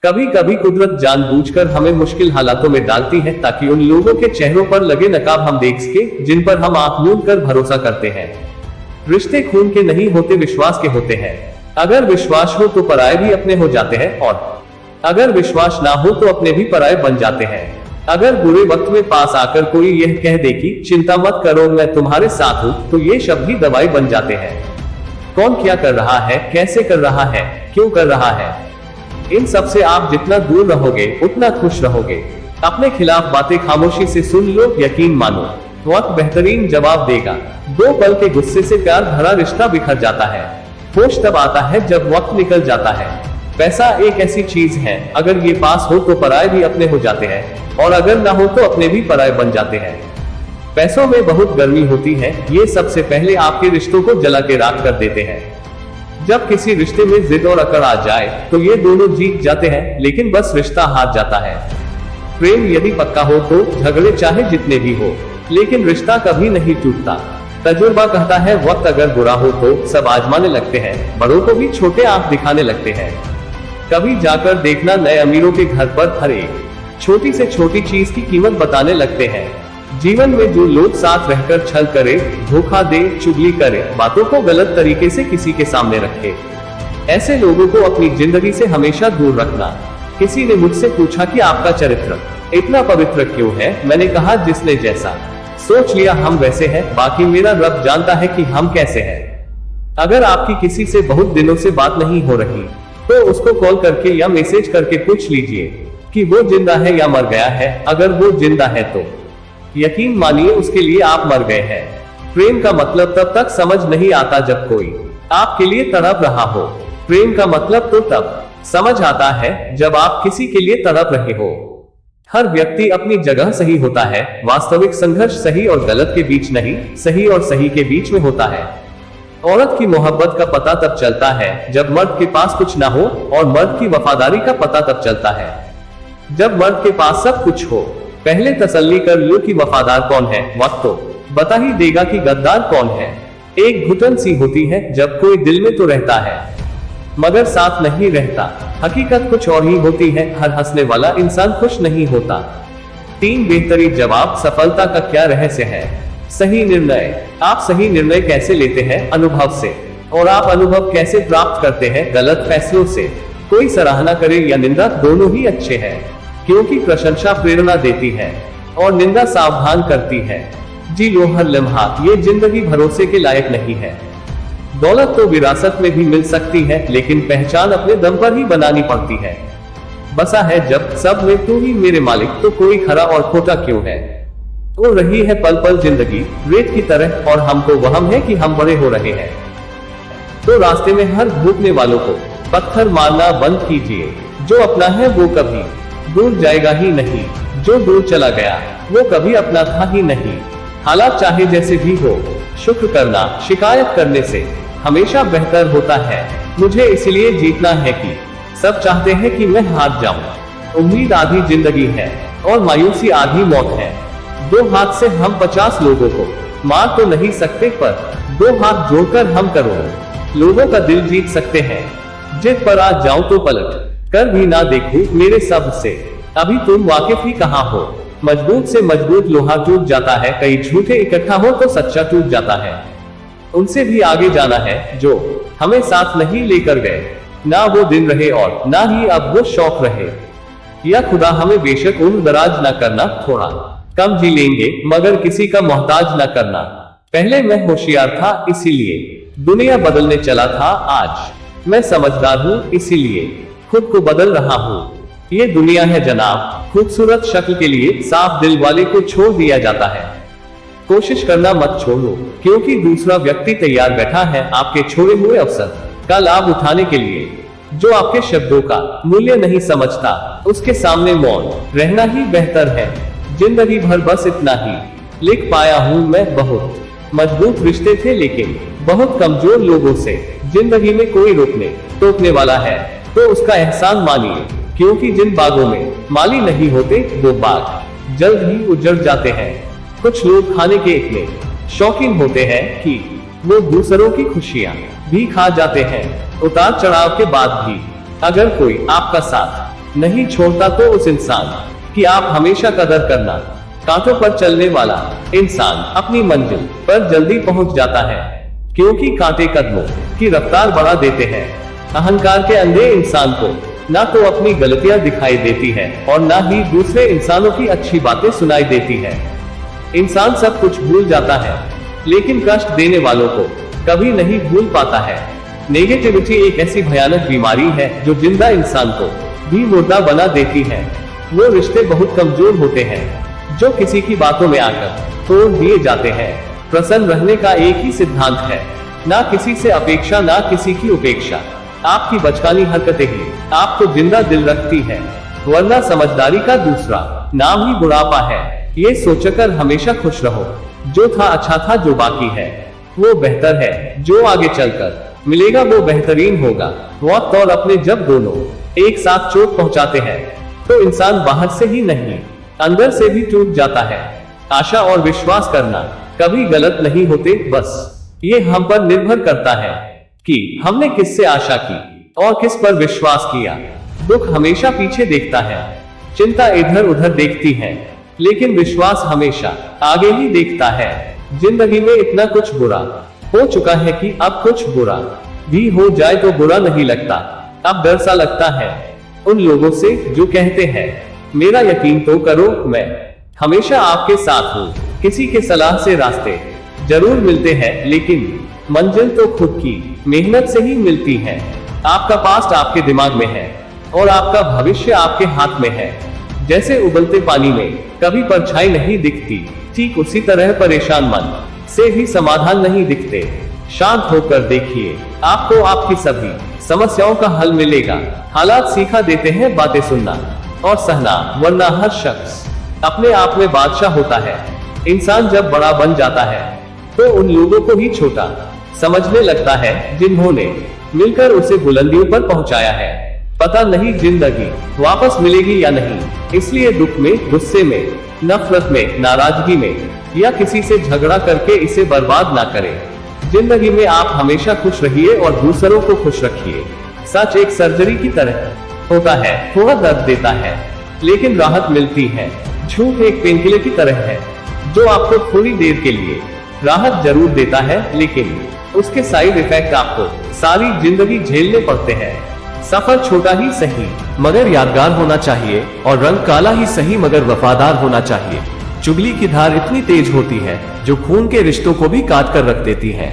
कभी कभी कुदरत जानबूझकर हमें मुश्किल हालातों में डालती है ताकि उन लोगों के चेहरों पर लगे नकाब हम देख सके जिन पर हम आंख मूंद कर भरोसा करते हैं। रिश्ते खून के नहीं होते, विश्वास के होते हैं। अगर विश्वास हो तो पराये भी अपने हो जाते हैं, और अगर विश्वास ना हो तो अपने भी पराये बन जाते हैं। अगर बुरे वक्त में पास आकर कोई यह कह दे कि चिंता मत करो मैं तुम्हारे साथ हूं, तो ये शब्द ही दवाई बन जाते हैं। कौन क्या कर रहा है, कैसे कर रहा है, क्यों कर रहा है, इन सब से आप जितना दूर रहोगे उतना खुश रहोगे। अपने खिलाफ बातें खामोशी से सुन लो, यकीन मानो वक्त बेहतरीन जवाब देगा। 2 पल के गुस्से से प्यार भरा रिश्ता बिखर जाता है। होश तब आता है जब वक्त निकल जाता है। पैसा एक ऐसी चीज है, अगर ये पास हो तो पराये भी अपने हो जाते हैं, और अगर ना हो तो अपने भी पराये बन जाते हैं। पैसों में बहुत गर्मी होती है, ये सबसे पहले आपके रिश्तों को जला के राख कर देते हैं। जब किसी रिश्ते में जिद और अकड़ आ जाए तो ये दोनों जीत जाते हैं, लेकिन बस रिश्ता हार जाता है। प्रेम यदि पक्का हो तो झगड़े चाहे जितने भी हो, लेकिन रिश्ता कभी नहीं टूटता। तजुर्बा कहता है वक्त अगर बुरा हो तो सब आजमाने लगते हैं, बड़ों को भी छोटे आंख दिखाने लगते हैं। कभी जाकर देखना नए अमीरों के घर पर हर एक छोटी से छोटी चीज की कीमत बताने लगते हैं। जीवन में जो लोग साथ रहकर छल करे, धोखा दे, चुगली करे, बातों को गलत तरीके से किसी के सामने रखे, ऐसे लोगों को अपनी जिंदगी से हमेशा दूर रखना। किसी ने मुझसे पूछा कि आपका चरित्र इतना पवित्र क्यों है? मैंने कहा जिसने जैसा सोच लिया हम वैसे हैं, बाकी मेरा रब जानता है कि हम कैसे हैं। अगर आपकी किसी से बहुत दिनों से बात नहीं हो रही तो उसको कॉल करके या मैसेज करके पूछ लीजिए कि वो जिंदा है या मर गया है। अगर वो जिंदा है तो यकीन मानिए उसके लिए आप मर गए हैं। प्रेम का मतलब तब तक समझ नहीं आता जब कोई आपके लिए तड़प रहा हो। प्रेम का मतलब तो तब समझ आता है जब आप किसी के लिए तड़प रहे हो। हर व्यक्ति अपनी जगह सही होता है, वास्तविक संघर्ष सही और गलत के बीच नहीं, सही और सही के बीच में होता है। औरत की मोहब्बत का पता तब चलता है जब मर्द के पास कुछ ना हो, और मर्द की वफादारी का पता तब चलता है जब मर्द के पास सब कुछ हो। पहले तसल्ली कर लो कि वफादार कौन है, वक्त तो बता ही देगा कि गद्दार कौन है। एक घुटन सी होती है जब कोई दिल में तो रहता है मगर साथ नहीं रहता। हकीकत कुछ और ही होती है, हर हंसने वाला इंसान खुश नहीं होता। 3 बेहतरीन जवाब सफलता का क्या रहस्य है? सही निर्णय। आप सही निर्णय कैसे लेते हैं? अनुभव से। और आप अनुभव कैसे प्राप्त करते हैं? गलत फैसलों से। कोई सराहना करे या निंदा, दोनों ही अच्छे हैं, क्योंकि प्रशंसा प्रेरणा देती है और निंदा सावधान करती है। जी लो हर लम्हा, ये जिंदगी भरोसे के लायक नहीं है। दौलत तो विरासत में भी मिल सकती है, लेकिन पहचान अपने दम पर ही बनानी पड़ती है। बसा है जब सब में तू ही मेरे मालिक, तो कोई खरा और खोटा क्यों है? तो रही है पल पल जिंदगी रेत की तरह, और हमको वहम है कि हम बड़े हो रहे हैं। तो रास्ते में हर भूखने वालों को पत्थर मारना बंद कीजिए। जो अपना है वो कभी दूर जाएगा ही नहीं, जो दूर चला गया वो कभी अपना था ही नहीं। हालात चाहे जैसे भी हो, शुक्र करना शिकायत करने से हमेशा बेहतर होता है। मुझे इसलिए जीतना है कि सब चाहते हैं कि मैं हार जाऊं। उम्मीद आधी जिंदगी है और मायूसी आधी मौत है। 2 हाथ से हम 50 लोगों को मार तो नहीं सकते, पर 2 हाथ जोड़कर हम करोड़ों लोगों का दिल जीत सकते हैं। जिद पर आ जाऊं तो पलट कर भी ना देखूं मेरे सब से, अभी तुम वाकिफ ही कहाँ हो। मजबूत से मजबूत लोहा टूट जाता है, कई झूठे इकट्ठा हो तो सच्चा टूट जाता है। उनसे भी आगे जाना है जो हमें साथ नहीं लेकर गए। ना वो दिन रहे और ना ही अब वो शौक रहे। या खुदा हमें बेशक उम्र दराज न करना, थोड़ा कम जी लेंगे मगर किसी का मोहताज न करना। पहले मैं होशियार था इसीलिए दुनिया बदलने चला था, आज मैं समझदार हूँ इसीलिए खुद को बदल रहा हूँ। ये दुनिया है जनाब, खूबसूरत शक्ल के लिए साफ दिल वाले को छोड़ दिया जाता है। कोशिश करना मत छोड़ो, क्योंकि दूसरा व्यक्ति तैयार बैठा है आपके छोड़े हुए अवसर का लाभ उठाने के लिए। जो आपके शब्दों का मूल्य नहीं समझता, उसके सामने मौन रहना ही बेहतर है। जिंदगी भर बस इतना ही लिख पाया हूँ मैं, बहुत मजबूत रिश्ते थे लेकिन बहुत कमजोर लोगों से। जिंदगी में कोई रोकने टोकने वाला है तो उसका एहसान मानिए, क्योंकि जिन बागों में माली नहीं होते वो बाग जल्द ही उजड़ जाते हैं। कुछ लोग खाने के इतने शौकीन होते हैं कि वो दूसरों की खुशियां भी खा जाते हैं। उतार चढ़ाव के बाद भी अगर कोई आपका साथ नहीं छोड़ता तो उस इंसान की आप हमेशा कदर करना। कांटों पर चलने वाला इंसान अपनी मंजिल पर जल्दी पहुंच जाता है, क्योंकि कांटे कदमों की रफ्तार बढ़ा देते हैं। अहंकार के अंधे इंसान को ना तो अपनी गलतियां दिखाई देती है और ना ही दूसरे इंसानों की अच्छी बातें सुनाई देती है। इंसान सब कुछ भूल जाता है, लेकिन कष्ट देने वालों को कभी नहीं भूल पाता है। नेगेटिविटी एक ऐसी भयानक बीमारी है जो जिंदा इंसान को भी मुर्दा बना देती है। वो रिश्ते बहुत कमजोर होते हैं जो किसी की बातों में आकर तोड़ दिए जाते हैं। प्रसन्न रहने का एक ही सिद्धांत है, ना किसी से अपेक्षा, ना किसी की उपेक्षा। आपकी बचकानी हरकतें ही आपको जिंदा दिल रखती है, वरना समझदारी का दूसरा नाम ही बुढ़ापा है। ये सोचकर हमेशा खुश रहो, जो था अच्छा था, जो बाकी है वो बेहतर है, जो आगे चलकर मिलेगा वो बेहतरीन होगा। वक्त और अपने जब दोनों एक साथ चोट पहुंचाते हैं तो इंसान बाहर से ही नहीं अंदर से भी टूट जाता है। आशा और विश्वास करना कभी गलत नहीं होते, बस ये हम पर निर्भर करता है कि हमने किससे आशा की और किस पर विश्वास किया। दुख हमेशा पीछे देखता है, चिंता इधर उधर देखती है, लेकिन विश्वास हमेशा आगे ही देखता है। जिंदगी में इतना कुछ बुरा हो चुका है कि अब कुछ बुरा भी हो जाए तो बुरा नहीं लगता। अब डर सा लगता है उन लोगों से जो कहते हैं मेरा यकीन तो करो, मैं हमेशा आपके साथ हूँ। किसी के सलाह से रास्ते जरूर मिलते हैं, लेकिन मंजिल तो खुद की मेहनत से ही मिलती है। आपका पास्ट आपके दिमाग में है और आपका भविष्य आपके हाथ में है। जैसे उबलते पानी में कभी परछाई नहीं दिखती, ठीक उसी तरह परेशान मन से भी समाधान नहीं दिखते। शांत होकर देखिए, आपको आपकी सभी समस्याओं का हल मिलेगा। हालात सिखा देते हैं बातें सुनना और सहना, वरना हर शख्स अपने आप में बादशाह होता है। इंसान जब बड़ा बन जाता है तो उन लोगों को ही छोटा समझने लगता है जिन्होंने मिलकर उसे बुलंदियों पर पहुंचाया है। पता नहीं जिंदगी वापस मिलेगी या नहीं, इसलिए दुख में, गुस्से में, नफरत में, नाराजगी में या किसी से झगड़ा करके इसे बर्बाद ना करें। जिंदगी में आप हमेशा खुश रहिए और दूसरों को खुश रखिए। सच एक सर्जरी की तरह होता है, थोड़ा दर्द देता है लेकिन राहत मिलती है। झूठ एक पेनकिलर की तरह है जो आपको थोड़ी देर के लिए राहत जरूर देता है, लेकिन उसके साइड इफेक्ट आपको सारी जिंदगी झेलने पड़ते हैं। सफर छोटा ही सही मगर यादगार होना चाहिए और रंग काला ही सही मगर वफादार होना चाहिए। चुगली की धार इतनी तेज होती है जो खून के रिश्तों को भी काट कर रख देती है।